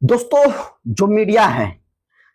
दोस्तों, जो मीडिया है,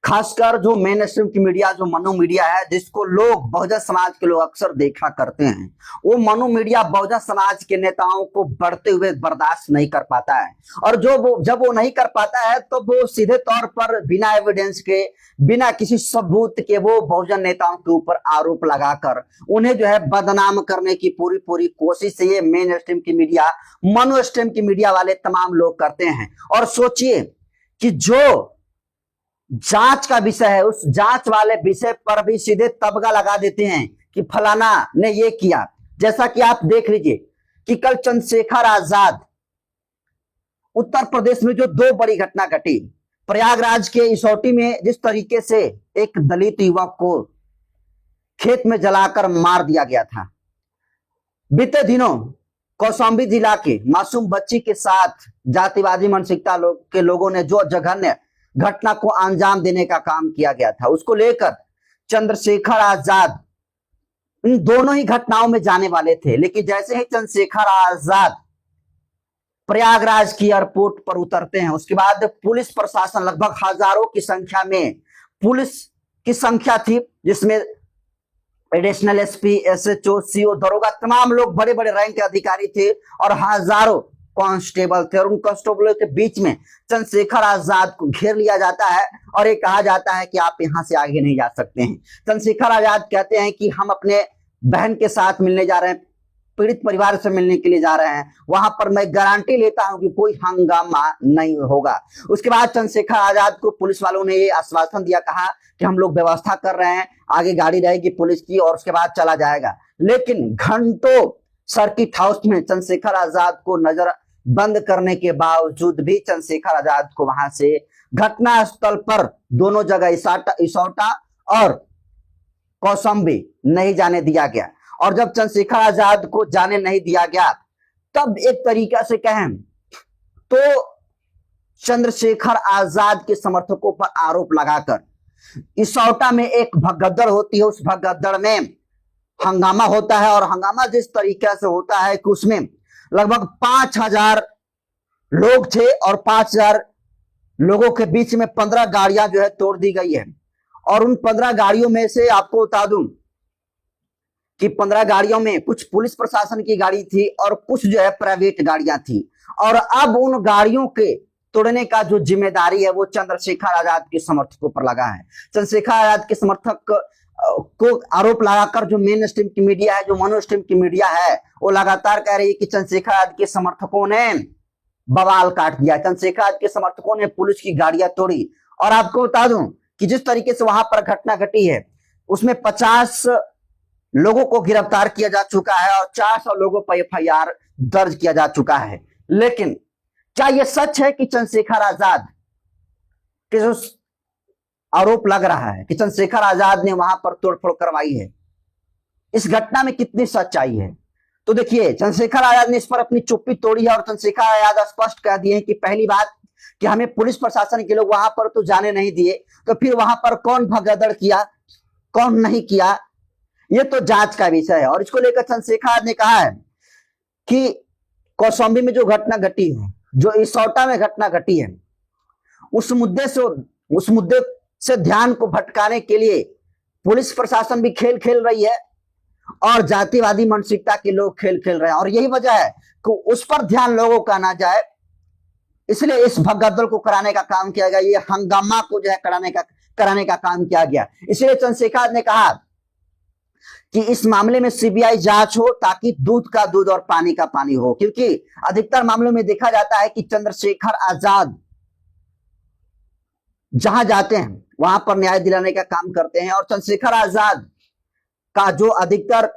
खासकर जो मेन स्ट्रीम की मीडिया, जो मनु मीडिया है, जिसको लोग बहुजन समाज के लोग अक्सर देखा करते हैं, वो मनु मीडिया बहुजन समाज के नेताओं को बढ़ते हुए बर्दाश्त नहीं कर पाता है। और जब वो नहीं कर पाता है तो वो सीधे तौर पर बिना एविडेंस के, बिना किसी सबूत के वो बहुजन नेताओं के ऊपर आरोप लगाकर उन्हें जो है बदनाम करने की पूरी पूरी कोशिश ये मेन स्ट्रीम की मीडिया, मनु स्ट्रीम की मीडिया वाले तमाम लोग करते हैं। और सोचिए कि जो जांच का विषय है, उस जांच वाले विषय पर भी सीधे तबगा लगा देते हैं कि फलाना ने ये किया। जैसा कि आप देख लीजिए कि कल चंद्रशेखर आजाद उत्तर प्रदेश में जो दो बड़ी घटना घटी, प्रयागराज के इसौटी में जिस तरीके से एक दलित युवक को खेत में जलाकर मार दिया गया था, बीते दिनों कौशाम्बी जिला के मासूम बच्ची के साथ जातिवादी मानसिकता के लोगों ने जो जघन्य घटना को अंजाम देने का काम किया गया था, उसको लेकर चंद्रशेखर आजाद इन दोनों ही घटनाओं में जाने वाले थे। लेकिन जैसे ही चंद्रशेखर आजाद प्रयागराज की एयरपोर्ट पर उतरते हैं, उसके बाद पुलिस प्रशासन लगभग हजारों की संख्या में पुलिस की संख्या थी, जिसमें एडिशनल एसपी, एसएचओ, सीओ, दरोगा, तमाम लोग बड़े बड़े रैंक के अधिकारी थे और हजारों कांस्टेबल थे। और उन कांस्टेबलों के बीच में चंद्रशेखर आजाद को घेर लिया जाता है और ये कहा जाता है कि आप यहां से आगे नहीं जा सकते हैं। चंद्रशेखर आजाद कहते हैं कि हम अपने बहन के साथ मिलने जा रहे हैं, पीड़ित परिवार से मिलने के लिए जा रहे हैं, वहां पर मैं गारंटी लेता हूं कि कोई हंगामा नहीं होगा। उसके बाद चंद्रशेखर आजाद को पुलिस वालों ने ये आश्वासन दिया, कहा कि हम लोग व्यवस्था कर रहे हैं, आगे गाड़ी रहेगी पुलिस की और उसके बाद चला जाएगा। लेकिन घंटों सर्किट हाउस में चंद्रशेखर आजाद को नजर बंद करने के बावजूद भी चंद्रशेखर आजाद को वहां से घटना स्थल पर दोनों जगह इसौटा और कौशाम्बी नहीं जाने दिया गया। और जब चंद्रशेखर आजाद को जाने नहीं दिया गया, तब एक तरीका से कहें तो चंद्रशेखर आजाद के समर्थकों पर आरोप लगाकर इसौटा में एक भगदड़ होती है, उस भगदड़ में हंगामा होता है। और हंगामा जिस तरीके से होता है कि उसमें लगभग 5000 लोग थे और 5000 लोगों के बीच में 15 गाड़ियां जो है तोड़ दी गई है। और उन 15 गाड़ियों में से आपको बता दूं कि 15 गाड़ियों में कुछ पुलिस प्रशासन की गाड़ी थी और कुछ जो है प्राइवेट गाड़ियां थी। और अब उन गाड़ियों के तोड़ने का जो जिम्मेदारी है वो चंद्रशेखर आजाद के समर्थकों पर लगा है। चंद्रशेखर आजाद के समर्थक को आरोप लगाकर जो मेन स्ट्रीम की मीडिया है, जो मनु स्ट्रीम की मीडिया है, वो लगातार कह रही है कि चंद्रशेखर आजाद के समर्थकों ने बवाल काट दिया, चंद्रशेखर आजाद के समर्थकों ने पुलिस की गाड़ियां तोड़ी। और आपको बता दूं कि जिस तरीके से वहां पर घटना घटी है, उसमें 50 लोगों को गिरफ्तार किया जा चुका है और 400 लोगों पर एफआईआर दर्ज किया जा चुका है। लेकिन क्या यह सच है कि चंद्रशेखर आजाद के जो आरोप लग रहा है कि चंद्रशेखर आजाद ने वहां पर तोड़फोड़ करवाई है, इस घटना में कितनी सच्चाई है? तो देखिए, चंद्रशेखर आजाद ने इस पर अपनी चुप्पी तोड़ी है और चंद्रशेखर आजाद स्पष्ट कह दिए हैं कि पहली बात कि हमें पुलिस प्रशासन के लोग वहां पर तो जाने नहीं दिए, तो फिर वहां पर कौन भगदड़ किया, कौन नहीं किया, ये तो जांच का विषय है। और इसको लेकर चंद्रशेखर आजाद ने कहा है कि कौशाम्बी में जो घटना घटी है, जो इसौटा में घटना घटी है, उस मुद्दे से ध्यान को भटकाने के लिए पुलिस प्रशासन भी खेल खेल रही है और जातिवादी मानसिकता के लोग खेल खेल रहे हैं। और यही वजह है कि उस पर ध्यान लोगों का ना जाए, इसलिए इस भगदड़ को कराने का काम किया गया, ये हंगामा को जो है कराने का काम किया गया। इसलिए चंद्रशेखर ने कहा कि इस मामले में सीबीआई जांच हो ताकि दूध का दूध और पानी का पानी हो, क्योंकि अधिकतर मामलों में देखा जाता है कि चंद्रशेखर आजाद जहां जाते हैं वहां पर न्याय दिलाने का काम करते हैं। और चंद्रशेखर आजाद का जो अधिकतर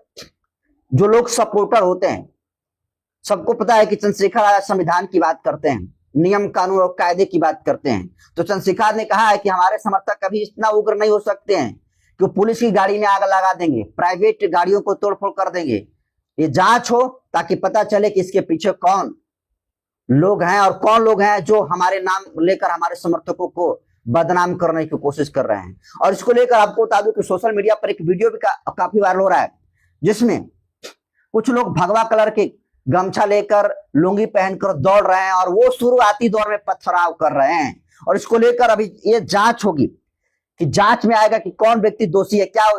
जो लोग सपोर्टर होते हैं, सबको पता है कि चंद्रशेखर आजाद संविधान की बात करते हैं, नियम कानून और कायदे की बात करते हैं। तो चंद्रशेखर ने कहा है कि हमारे समर्थक कभी इतना उग्र नहीं हो सकते हैं कि पुलिस की गाड़ी में आग लगा देंगे, प्राइवेट गाड़ियों को तोड़फोड़ कर देंगे। ये जांच हो ताकि पता चले कि इसके पीछे कौन लोग हैं और कौन लोग हैं जो हमारे नाम लेकर हमारे समर्थकों को बदनाम करने की कोशिश कर रहे हैं। और इसको लेकर आपको बता दूं कि सोशल मीडिया पर एक वीडियो भी काफी वायरल हो रहा है, जिसमें कुछ लोग भगवा कलर के गमछा लेकर लुंगी पहनकर दौड़ रहे हैं और वो शुरुआती दौर में पथराव कर रहे हैं। और इसको लेकर अभी ये जांच होगी कि जांच में आएगा कि कौन व्यक्ति दोषी है, क्या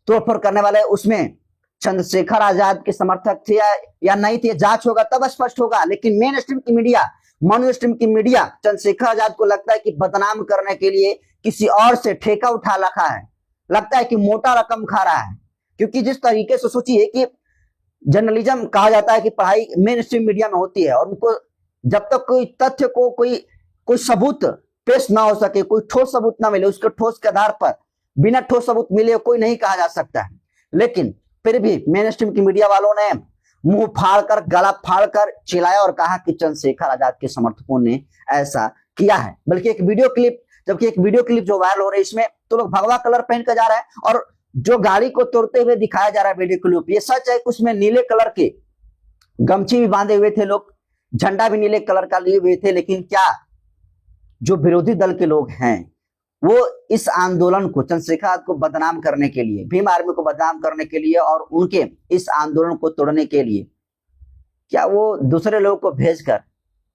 तोड़फोड़ करने वाले उसमें चंद्रशेखर आजाद के समर्थक थे या नहीं थे। जांच होगा तब स्पष्ट होगा। लेकिन मेन स्ट्रीम की मीडिया, मनु स्ट्रीम की मीडिया चंद्रशेखर आजाद को लगता है कि बदनाम करने के लिए किसी और से ठेका उठा रखा है, लगता है कि मोटा रकम खा रहा है। क्योंकि जिस तरीके से सोचिए कि जर्नलिज्म कहा जाता है कि पढ़ाई मेन स्ट्रीम मीडिया में होती है, और उनको जब तक कोई तथ्य को कोई सबूत पेश ना हो सके, कोई ठोस सबूत ना मिले, उसके ठोस के आधार पर बिना ठोस सबूत मिले कोई नहीं कहा जा सकता है। लेकिन फिर भी मेन स्ट्रीम की मीडिया वालों ने मुंह फाड़कर, गला फाड़कर चिल्लाया और कहा कि चंद्रशेखर आजाद के समर्थकों ने ऐसा किया है। बल्कि एक वीडियो क्लिप जो वायरल हो रही है, इसमें तो लोग भगवा कलर पहन कर जा रहा है और जो गाड़ी को तोड़ते हुए दिखाया जा रहा है वीडियो क्लिप, ये सच है कि उसमें नीले कलर के गमछी भी बांधे हुए थे लोग, झंडा भी नीले कलर का लिए हुए थे। लेकिन क्या जो विरोधी दल के लोग हैं वो इस आंदोलन को, चंद्रशेखर को बदनाम करने के लिए, भीम आर्मी को बदनाम करने के लिए और उनके इस आंदोलन को तोड़ने के लिए, क्या वो दूसरे लोगों को भेजकर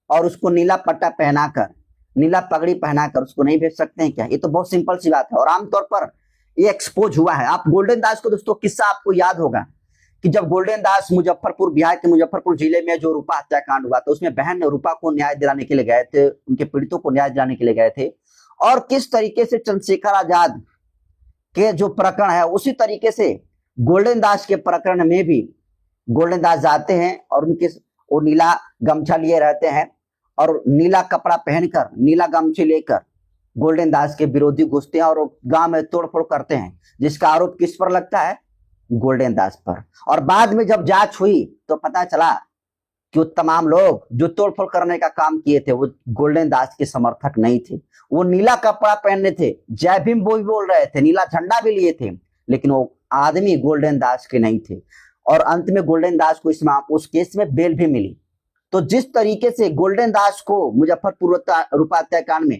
और उसको नीला पट्टा पहनाकर, नीला पगड़ी पहनाकर उसको नहीं भेज सकते हैं क्या? ये तो बहुत सिंपल सी बात है और आमतौर पर ये एक्सपोज हुआ है। आप गोल्डन दास को दोस्तों किस्सा आपको याद होगा कि जब गोल्डन दास मुजफ्फरपुर, बिहार के मुजफ्फरपुर जिले में जो रूपा हत्याकांड हुआ था, उसमें बहन रूपा को न्याय दिलाने के लिए गए थे, उनके पीड़ितों को न्याय दिलाने के लिए गए थे, और किस तरीके से चंद्रशेखर आजाद के जो प्रकरण है उसी तरीके से गोल्डन दास के प्रकरण में भी गोल्डन दास जाते हैं और उनके वो नीला गमछा लिए रहते हैं और नीला कपड़ा पहनकर, नीला गमछे लेकर गोल्डन दास के विरोधी घुसते हैं और गांव में तोड़फोड़ करते हैं, जिसका आरोप किस पर लगता है? गोल्डन दास पर। और बाद में जब जांच हुई तो पता चला कि वो तमाम लोग जो तोड़फोड़ करने का काम किए थे वो गोल्डन दास के समर्थक नहीं थे। वो नीला कपड़ा पहने थे, जय भीम भी बोल रहे थे, नीला झंडा भी लिए थे, लेकिन वो आदमी गोल्डन दास के नहीं थे। और अंत में गोल्डन दास को उस केस में बेल भी मिली। तो जिस तरीके से गोल्डन दास को मुजफ्फरपुर रूपा हत्याकांड में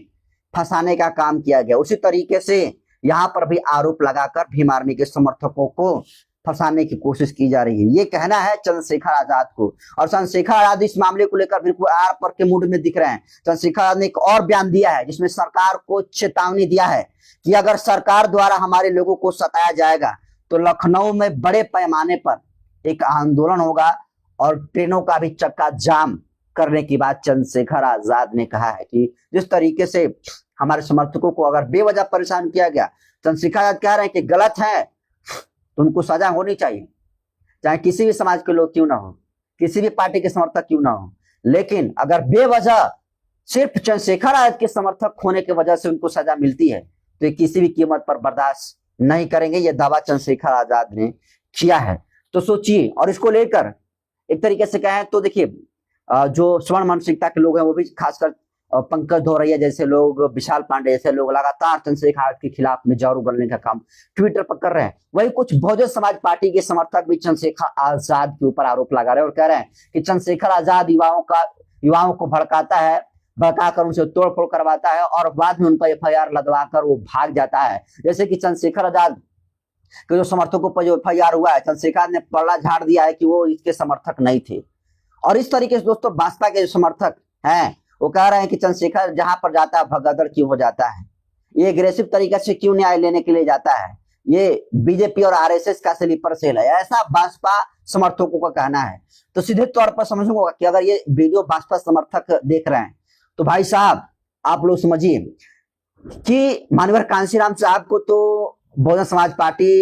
फंसाने का काम किया गया, उसी तरीके से यहाँ पर भी आरोप लगाकर भीम आर्मी के समर्थकों को फंसाने की कोशिश की जा रही है। ये कहना है चंद्रशेखर आजाद को। और चंद्रशेखर आजाद इस मामले को लेकर बिल्कुल आर पर के मूड में दिख रहे हैं। चंद्रशेखर आजाद ने एक और बयान दिया है जिसमें सरकार को चेतावनी दिया है कि अगर सरकार द्वारा हमारे लोगों को सताया जाएगा तो लखनऊ में बड़े पैमाने पर एक आंदोलन होगा और ट्रेनों का भी चक्का जाम करने की बात चंद्रशेखर आजाद ने कहा है कि जिस तरीके से हमारे समर्थकों को अगर बेवजह परेशान किया गया, चंद्रशेखर आजाद कह रहे हैं कि गलत है तो उनको सजा होनी चाहिए, चाहे किसी भी समाज के लोग क्यों ना हो, किसी भी पार्टी के समर्थक क्यों ना हो। लेकिन अगर बेवजह सिर्फ चंद्रशेखर आजाद के समर्थक होने की वजह से उनको सजा मिलती है तो ये किसी भी कीमत पर बर्दाश्त नहीं करेंगे। यह दावा चंद्रशेखर आजाद ने किया है। तो सोचिए, और इसको लेकर एक तरीके से कहें तो देखिए जो स्वर्ण मानसिकता के लोग हैं वो भी, खासकर पंकज धोरैया जैसे लोग, विशाल पांडे जैसे लोग लगातार चंद्रशेखर आजाद के खिलाफ में जारू बनने का काम ट्विटर पर कर रहे हैं। वही कुछ बहुजन समाज पार्टी के समर्थक भी चंद्रशेखर आजाद के ऊपर आरोप लगा रहे हैं और कह रहे हैं कि चंद्रशेखर आजाद युवाओं को भड़काता है, भड़काकर उनसे तोड़फोड़ करवाता है और बाद में उन पर FIR लगवाकर वो भाग जाता है। जैसे कि चंद्रशेखर आजाद के जो समर्थकों पर जो FIR हुआ है, चंद्रशेखर ने पलड़ा झाड़ दिया है कि वो इसके समर्थक नहीं थे। और इस तरीके से दोस्तों भाजपा के जो समर्थक हैं वो कह रहे हैं कि चंद्रशेखर जहां पर जाता है भगदड़ क्यों हो जाता है, ये एग्रेसिव तरीके से क्यों न्याय लेने के लिए जाता है, ये बीजेपी और RSS का स्लीपर सेल है, ऐसा भाजपा समर्थकों का कहना है। तो सीधे तौर पर समझूंगा कि अगर ये वीडियो भाजपा समर्थक देख रहे हैं तो भाई साहब आप लोग समझिए कि माननीय कांशीराम साहब को तो बहुजन समाज पार्टी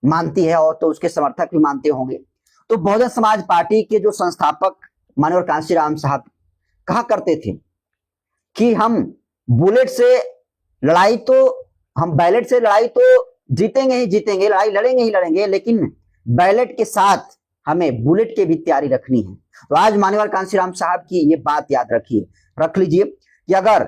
मानती है और तो उसके समर्थक भी मानते होंगे। तो बहुजन समाज पार्टी के जो संस्थापक माननीय कांशीराम साहब कहा करते थे कि हम बुलेट से लड़ाई तो, हम बैलेट से लड़ाई तो जीतेंगे ही जीतेंगे, लड़ाई लड़ेंगे ही लड़ेंगे, लेकिन बैलेट के साथ हमें बुलेट की भी तैयारी रखनी है। तो आज माननीय कांशीराम साहब की ये बात याद रख लीजिए कि अगर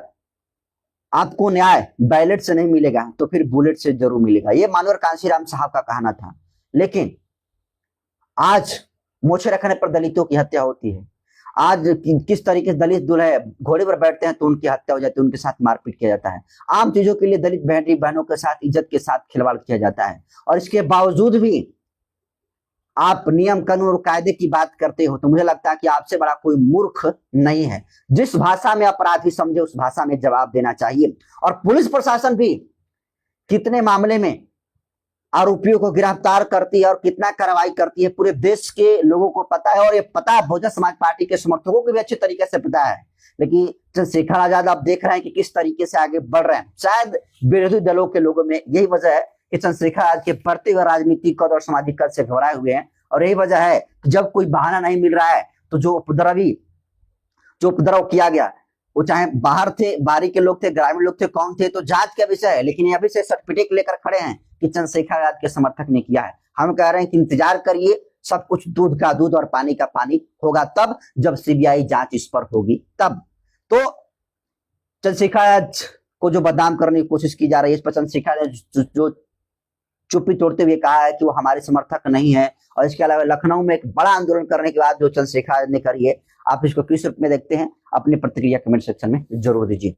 आपको न्याय बैलेट से नहीं मिलेगा तो फिर बुलेट से जरूर मिलेगा। ये माननीय कांशीराम साहब का कहना था। लेकिन आज मोर्चे रखने पर दलितों की हत्या होती है। आज किस तरीके से दलित दूल्हे घोड़े पर बैठते हैं तो उनकी हत्या हो जाती है, उनके साथ मारपीट किया जाता है। आम चीजों के लिए दलित बहनों के साथ इज्जत के साथ खिलवाड़ किया जाता है। और इसके बावजूद भी आप नियम कानून और कायदे की बात करते हो तो मुझे लगता है कि आपसे बड़ा कोई मूर्ख नहीं है। जिस भाषा में अपराधी समझे उस भाषा में जवाब देना चाहिए। और पुलिस प्रशासन भी कितने मामले में आरोपियों को गिरफ्तार करती है और कितना कार्रवाई करती है, पूरे देश के लोगों को पता है। और ये पता है बहुजन समाज पार्टी के समर्थकों को भी अच्छी तरीके से पता है। लेकिन चंद्रशेखर आजाद आप देख रहे हैं कि किस तरीके से आगे बढ़ रहे हैं। शायद विरोधी दलों के लोगों में यही वजह है कि चंद्रशेखर आजाद के बढ़ते हुए राजनीतिक कद और सामाजिक कद से घबराए हुए हैं। और यही वजह है कि जब कोई बहाना नहीं मिल रहा है तो जो उपद्रव किया गया, वो चाहे बाहर थे, बाहरी के लोग थे, ग्रामीण लोग थे, कौन थे, तो जांच का विषय है। लेकिन अभी से सर्टिफिकेट लेकर खड़े हैं कि चंद्रशेखर आजाद के समर्थक ने किया है। हम कह रहे हैं कि इंतजार करिए, सब कुछ दूध का दूध और पानी का पानी होगा तब, जब सीबीआई जांच इस पर होगी तब। तो चंद्रशेखर आजाद को जो बदनाम करने की कोशिश की जा रही है, इस पर चंद्रशेखर आजाद जो चुप्पी तोड़ते हुए कहा है कि वो हमारे समर्थक नहीं है। और इसके अलावा लखनऊ में एक बड़ा आंदोलन करने के बाद जो चंद्रशेखर आजाद ने करी है, आप इसको किस रूप में देखते हैं, अपनी प्रतिक्रिया कमेंट सेक्शन में जरूर दीजिए।